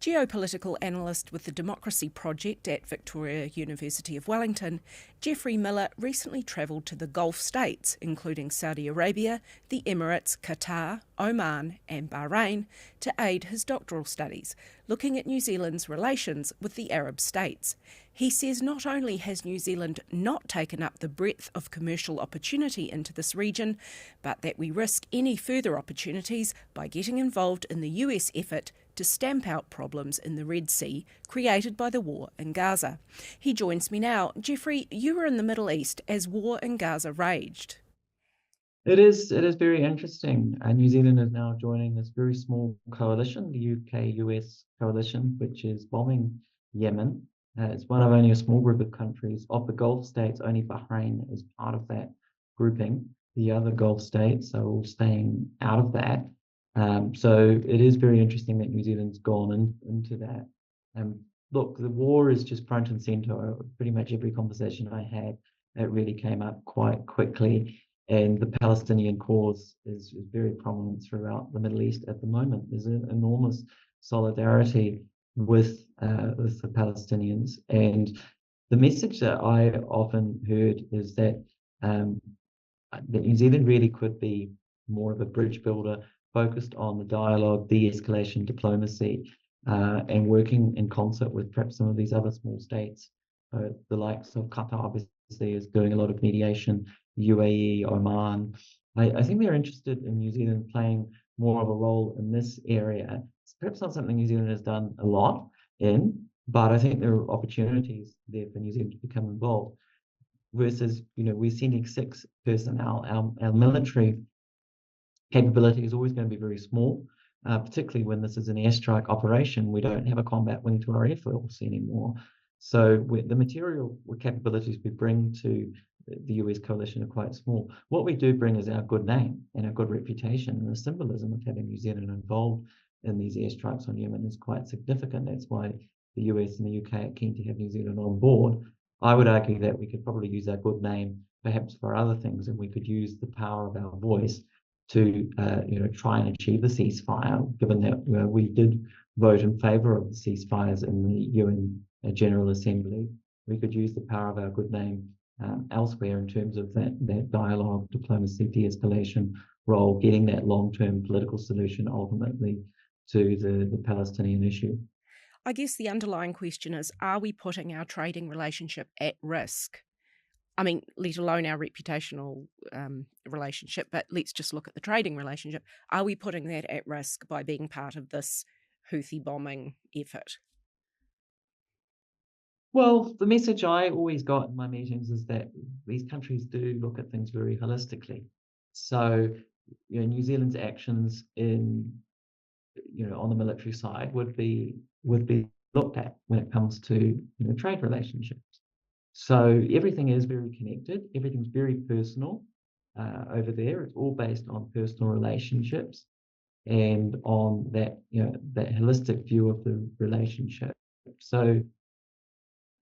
Geopolitical analyst with the Democracy Project at Victoria University of Wellington, Geoffrey Miller recently travelled to the Gulf states, including Saudi Arabia, the Emirates, Qatar, Oman and Bahrain, to aid his doctoral studies, looking at New Zealand's relations with the Arab states. He says not only has New Zealand not taken up the breadth of commercial opportunity into this region, but that we risk any further opportunities by getting involved in the US effort to stamp out problems in the Red Sea created by the war in Gaza. He joins me now. Geoffrey, you were in the Middle East as war in Gaza raged. It is very interesting. New Zealand is now joining this very small coalition, the UK-US coalition, which is bombing Yemen. It's one of only a small group of countries. Of the Gulf states, only Bahrain is part of that grouping. The other Gulf states are all staying out of that. So it is very interesting that New Zealand's gone into that. Look, the war is just front and center. Pretty much every conversation I had, it really came up quite quickly. And the Palestinian cause is very prominent throughout the Middle East at the moment. There's an enormous solidarity with the Palestinians. And the message that I often heard is that New Zealand really could be more of a bridge builder, focused on the dialogue, de-escalation, diplomacy, and working in concert with perhaps some of these other small states. The likes of Qatar obviously is doing a lot of mediation, UAE, Oman. I think they're interested in New Zealand playing more of a role in this area. It's perhaps not something New Zealand has done a lot in, but I think there are opportunities there for New Zealand to become involved. Versus, we're sending 6 personnel. Our military capability is always going to be very small, particularly when this is an airstrike operation. We don't have a combat wing to our air force anymore. So the material capabilities we bring to the US coalition are quite small. What we do bring is our good name and our good reputation, and the symbolism of having New Zealand involved in these airstrikes on Yemen is quite significant. That's why the US and the UK are keen to have New Zealand on board. I would argue that we could probably use our good name perhaps for other things, and we could use the power of our voice to try and achieve the ceasefire, given that we did vote in favour of the ceasefires in the UN General Assembly. We could use the power of our good name elsewhere in terms of that dialogue, diplomacy, de-escalation role, getting that long-term political solution ultimately to the Palestinian issue. I guess the underlying question is, are we putting our trading relationship at risk? I mean, let alone our reputational relationship, but let's just look at the trading relationship. Are we putting that at risk by being part of this Houthi bombing effort? Well, the message I always got in my meetings is that these countries do look at things very holistically. So, New Zealand's actions on the military side would be looked at when it comes to trade relationships. So everything is very connected. Everything's very personal over there. It's all based on personal relationships and on that that holistic view of the relationship. So,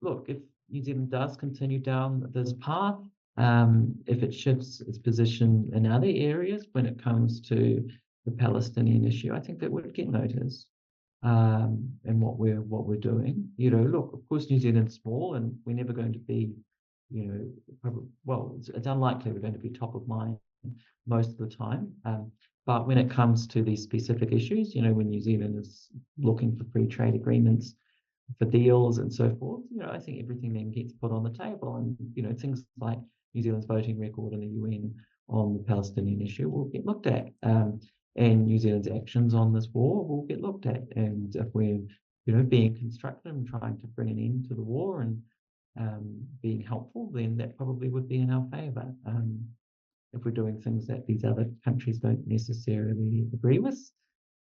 look, if New Zealand does continue down this path, if it shifts its position in other areas when it comes to the Palestinian issue, I think that would get noticed. And what we're doing. Look, of course, New Zealand's small, and we're never going to be, it's unlikely we're going to be top of mind most of the time. But when it comes to these specific issues, when New Zealand is looking for free trade agreements, for deals and so forth, I think everything then gets put on the table, and things like New Zealand's voting record in the UN on the Palestinian issue will get looked at. And New Zealand's actions on this war will get looked at. And if we're, being constructive and trying to bring an end to the war and being helpful, then that probably would be in our favour. If we're doing things that these other countries don't necessarily agree with,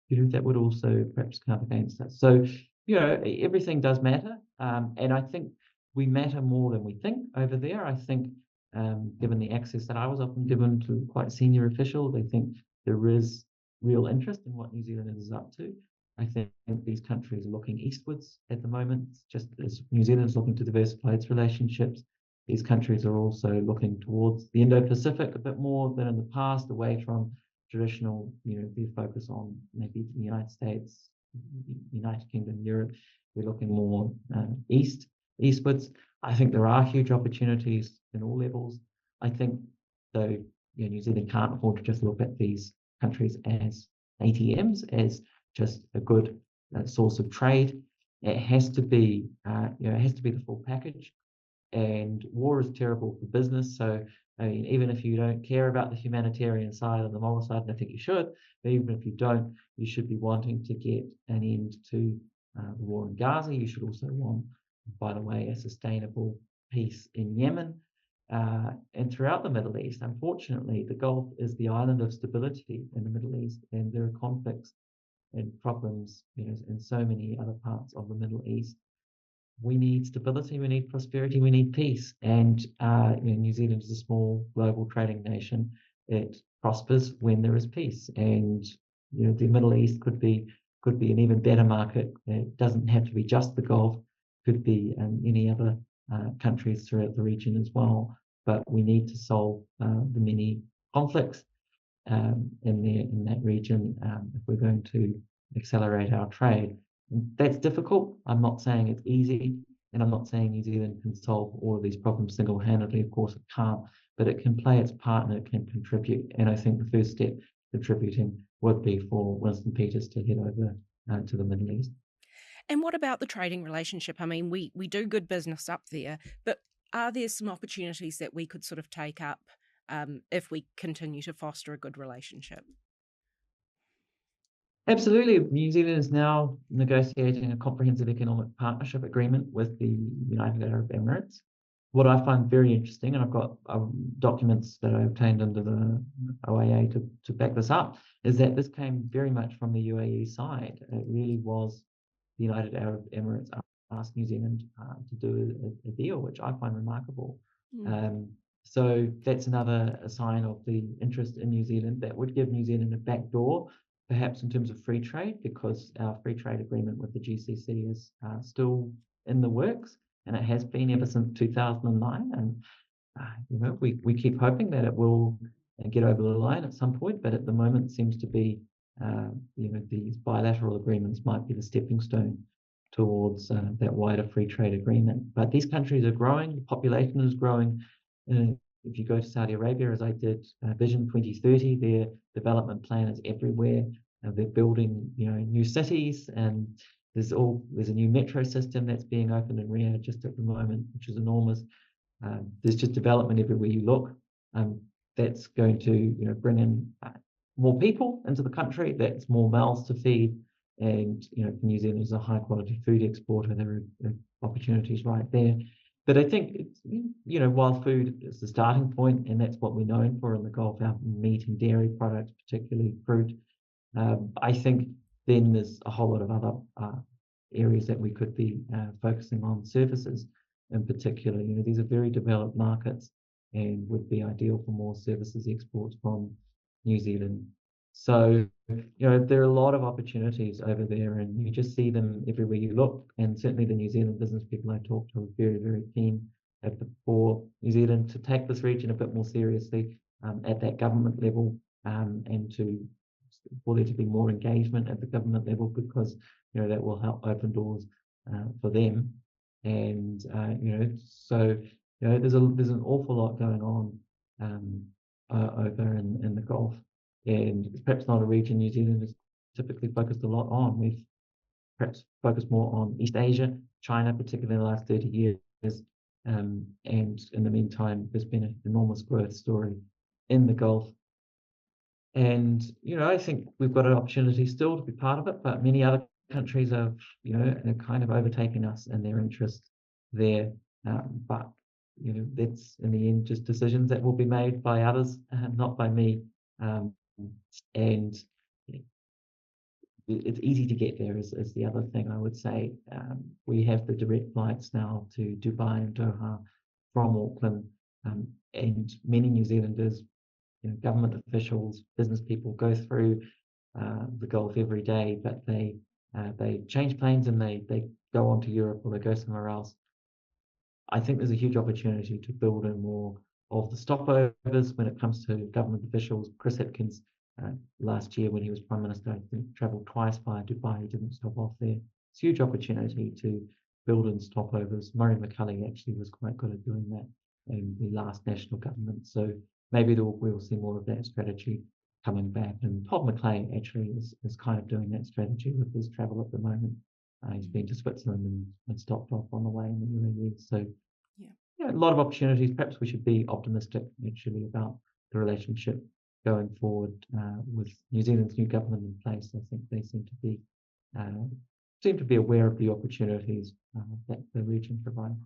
that would also perhaps count against us. So, everything does matter. And I think we matter more than we think over there. I think, given the access that I was often given to quite senior officials, I think there is real interest in what New Zealand is up to. I think these countries are looking eastwards at the moment, just as New Zealand is looking to diversify its relationships. These countries are also looking towards the Indo-Pacific a bit more than in the past, away from traditional, their focus on maybe the United States, United Kingdom, Europe. We're looking more eastwards. I think there are huge opportunities in all levels. I think, though, New Zealand can't afford to just look at these countries as ATMs, as just a good source of trade. It has to be, it has to be the full package. And war is terrible for business. So, I mean, even if you don't care about the humanitarian side and the moral side, and I think you should, but even if you don't, you should be wanting to get an end to the war in Gaza. You should also want, by the way, a sustainable peace in Yemen and throughout the Middle East. Unfortunately, the Gulf is the island of stability in the Middle East, and there are conflicts and problems, in so many other parts of the Middle East. We need stability, we need prosperity, we need peace. And New Zealand is a small global trading nation. It prospers when there is peace. And the Middle East could be an even better market. It doesn't have to be just the Gulf, could be any other countries throughout the region as well. But we need to solve the many conflicts in that region if we're going to accelerate our trade. That's difficult. I'm not saying it's easy, and I'm not saying New Zealand can solve all of these problems single-handedly. Of course, it can't, but it can play its part and it can contribute. And I think the first step contributing would be for Winston Peters to head over to the Middle East. And what about the trading relationship? I mean, we do good business up there, but are there some opportunities that we could sort of take up if we continue to foster a good relationship? Absolutely. New Zealand is now negotiating a comprehensive economic partnership agreement with the United Arab Emirates. What I find very interesting, and I've got documents that I obtained under the OIA to back this up, is that this came very much from the UAE side. It really was the United Arab Emirates asked New Zealand to do a deal, which I find remarkable. So that's another sign of the interest in New Zealand that would give New Zealand a back door, perhaps in terms of free trade, because our free trade agreement with the GCC is still in the works, and it has been ever since 2009. And we keep hoping that it will get over the line at some point, but at the moment seems to be these bilateral agreements might be the stepping stone towards that wider free trade agreement. But these countries are growing, the population is growing. If you go to Saudi Arabia, as I did, Vision 2030, their development plan is everywhere. They're building, new cities, and there's a new metro system that's being opened in Riyadh just at the moment, which is enormous. There's just development everywhere you look. That's going to, bring in more people into the country. That's more mouths to feed, and New Zealand is a high quality food exporter. There are opportunities right there. But I think it's, while food is the starting point, and that's what we're known for in the Gulf, our meat and dairy products, particularly fruit. I think then there's a whole lot of other areas that we could be focusing on. Services in particular. These are very developed markets and would be ideal for more services exports from New Zealand. So, there are a lot of opportunities over there, and you just see them everywhere you look. And certainly the New Zealand business people I talk to are very, very keen for New Zealand to take this region a bit more seriously at that government level, and for there to be more engagement at the government level, because that will help open doors for them. And so there's an awful lot going on over in the Gulf, and it's perhaps not a region New Zealand is typically focused a lot on. We've perhaps focused more on East Asia, China, particularly in the last 30 years. And in the meantime, there's been an enormous growth story in the Gulf. And, I think we've got an opportunity still to be part of it, but many other countries have, are kind of overtaken us in their interest there. But, that's in the end just decisions that will be made by others, not by me. And it's easy to get there is the other thing I would say. We have the direct flights now to Dubai and Doha from Auckland, and many New Zealanders, government officials, business people go through the Gulf every day, but they change planes and they go on to Europe or they go somewhere else. I think there's a huge opportunity to build in more of the stopovers when it comes to government officials. Chris Hipkins last year when he was Prime Minister, I think travelled twice via Dubai. He didn't stop off there. It's a huge opportunity to build in stopovers. Murray McCully actually was quite good at doing that in the last national government. So maybe we'll see more of that strategy coming back. And Todd McClay actually is kind of doing that strategy with his travel at the moment. He's been to Switzerland and stopped off on the way in the UAE. So yeah, a lot of opportunities. Perhaps we should be optimistic actually about the relationship going forward with New Zealand's new government in place. I think they seem to be aware of the opportunities that the region provides.